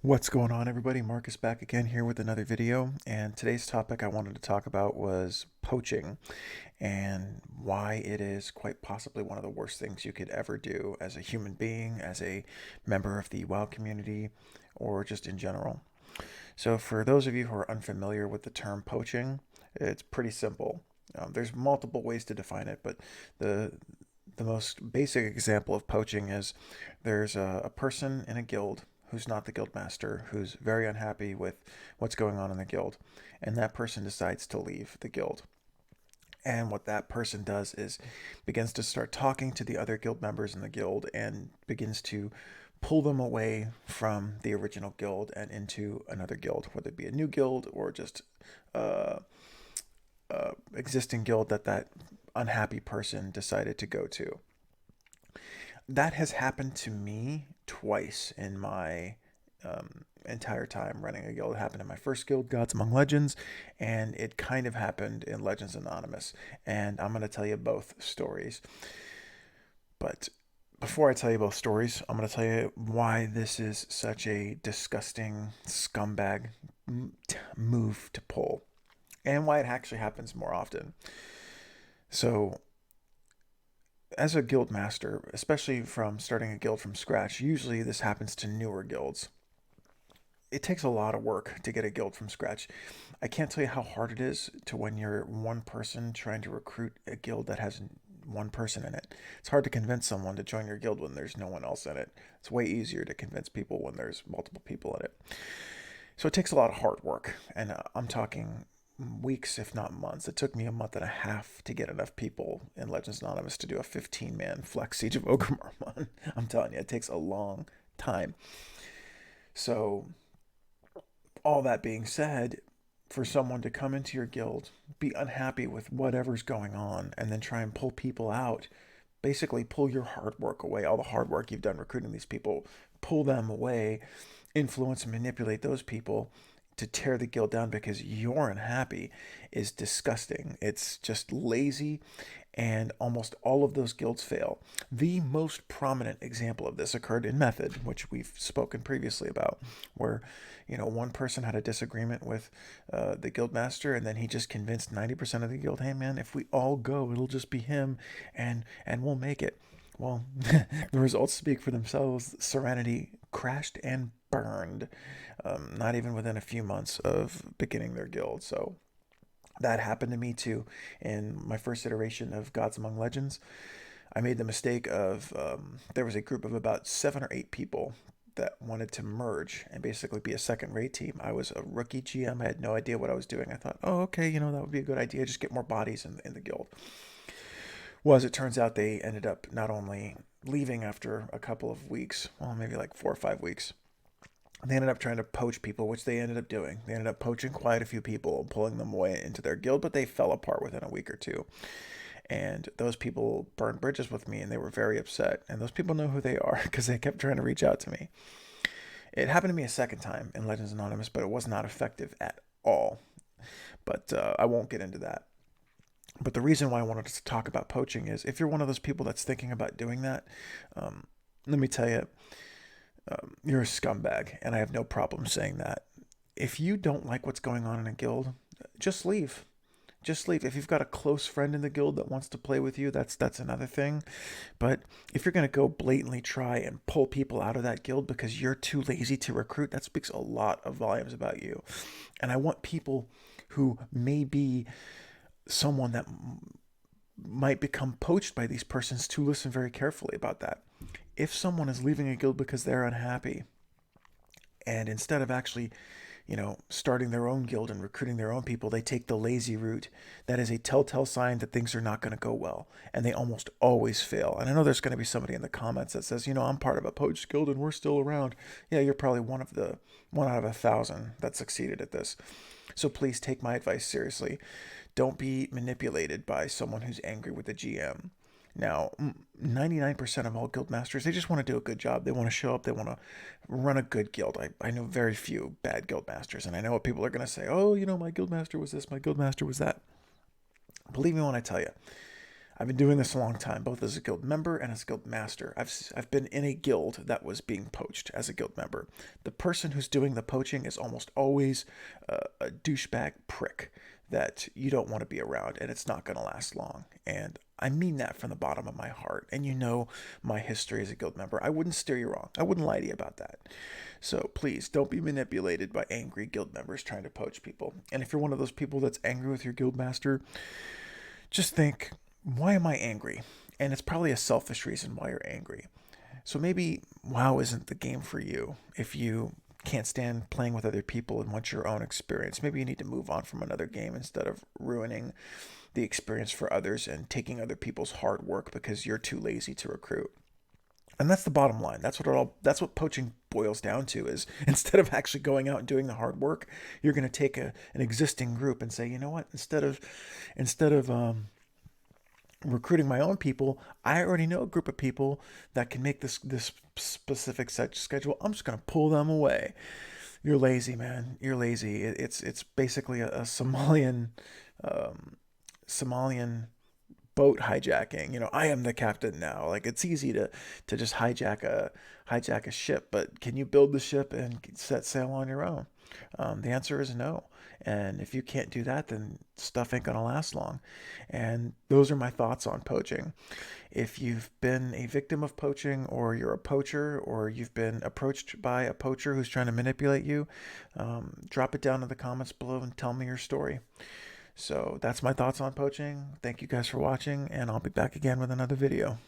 What's going on, everybody? Marcus back again here with another video. And today's topic I wanted to talk about was poaching and why it is quite possibly one of the worst things you could ever do as a human being, as a member of the wild community, or just in general. So, for those of you who are unfamiliar with the term poaching, it's pretty simple. There's multiple ways to define it, but the the most basic example of poaching is there's a person in a guild who's not the guild master, who's very unhappy with what's going on in the guild, and that person decides to leave the guild. And what that person does is begins to start talking to the other guild members in the guild and begins to pull them away from the original guild and into another guild, whether it be a new guild or just uh, existing guild that unhappy person decided to go to. That has happened to me twice in my entire time running a guild. It happened in my first guild, Gods Among Legends, and it kind of happened in Legends Anonymous. And I'm going to tell you both stories. But before I tell you both stories, I'm going to tell you why this is such a disgusting scumbag move to pull and why it actually happens more often. So, as a guild master, especially from starting a guild from scratch, usually this happens to newer guilds. It takes a lot of work to get a guild from scratch. I can't tell you how hard it is to when you're one person trying to recruit a guild that has one person in it. It's hard to convince someone to join your guild when there's no one else in it. It's way easier to convince people when there's multiple people in it. So it takes a lot of hard work, and I'm talking weeks, if not months. It took me a month and a half to get enough people in Legends Anonymous to do a 15-man flex Siege of Orgrimmar run. I'm telling you, it takes a long time. So, all that being said, for someone to come into your guild, be unhappy with whatever's going on, and then try and pull people out, basically pull your hard work away, all the hard work you've done recruiting these people, pull them away, influence and manipulate those people to tear the guild down because you're unhappy is disgusting. It's just lazy, and almost all of those guilds fail. The most prominent example of this occurred in Method, which we've spoken previously about, where one person had a disagreement with the guild master, and then he just convinced 90% of the guild, "Hey man, if we all go, it'll just be him, and we'll make it." Well, the results speak for themselves. Serenity crashed and burned, not even within a few months of beginning their guild. So that happened to me too in my first iteration of Gods Among Legends. I made the mistake of there was a group of about 7 or 8 people that wanted to merge and basically be a second rate team. I was a rookie GM. I had no idea what I was doing. I thought, oh, okay, that would be a good idea. Just get more bodies in the guild. Well, as it turns out, they ended up not only leaving after a couple of weeks, well, maybe like 4 or 5 weeks, they ended up trying to poach people, which they ended up doing. They ended up poaching quite a few people and pulling them away into their guild, but they fell apart within a week or two. And those people burned bridges with me, and they were very upset. And those people know who they are because they kept trying to reach out to me. It happened to me a second time in Legends Anonymous, but it was not effective at all. But I won't get into that. But the reason why I wanted to talk about poaching is if you're one of those people that's thinking about doing that, let me tell you, you're a scumbag, and I have no problem saying that. If you don't like what's going on in a guild, just leave. Just leave. If you've got a close friend in the guild that wants to play with you, that's another thing. But if you're going to go blatantly try and pull people out of that guild because you're too lazy to recruit, that speaks a lot of volumes about you. And I want people who may be someone that might become poached by these persons to listen very carefully about that. If someone is leaving a guild because they're unhappy, and instead of actually starting their own guild and recruiting their own people, they take the lazy route. That is a telltale sign that things are not going to go well, and they almost always fail. And I know there's going to be somebody in the comments that says, I'm part of a poached guild and we're still around. Yeah, you're probably one out of 1,000 that succeeded at this. So please take my advice seriously. Don't be manipulated by someone who's angry with the GM. Now, 99% of all guild masters, they just want to do a good job. They want to show up. They want to run a good guild. I know very few bad guild masters, and I know what people are going to say. Oh, my guild master was this, my guild master was that. Believe me when I tell you, I've been doing this a long time, both as a guild member and as a guild master. I've been in a guild that was being poached as a guild member. The person who's doing the poaching is almost always a douchebag prick that you don't want to be around, and it's not going to last long. And I mean that from the bottom of my heart. And you know my history as a guild member. I wouldn't steer you wrong. I wouldn't lie to you about that. So please don't be manipulated by angry guild members trying to poach people. And if you're one of those people that's angry with your guild master, just think, why am I angry? And it's probably a selfish reason why you're angry. So maybe WoW isn't the game for you if you can't stand playing with other people and want your own experience. Maybe you need to move on from another game instead of ruining the experience for others and taking other people's hard work because you're too lazy to recruit. And that's the bottom line. That's what poaching boils down to is instead of actually going out and doing the hard work, you're going to take an existing group and say, you know what, instead of recruiting my own people, I already know a group of people that can make this specific schedule. I'm just going to pull them away. You're lazy, man. You're lazy. It's basically a Somalian boat hijacking. I am the captain now. Like, it's easy to just hijack a ship, but can you build the ship and set sail on your own? The answer is no. And if you can't do that, then stuff ain't gonna last long. And those are my thoughts on poaching. If you've been a victim of poaching, or you're a poacher, or you've been approached by a poacher who's trying to manipulate you, drop it down in the comments below and tell me your story. So that's my thoughts on poaching. Thank you guys for watching, and I'll be back again with another video.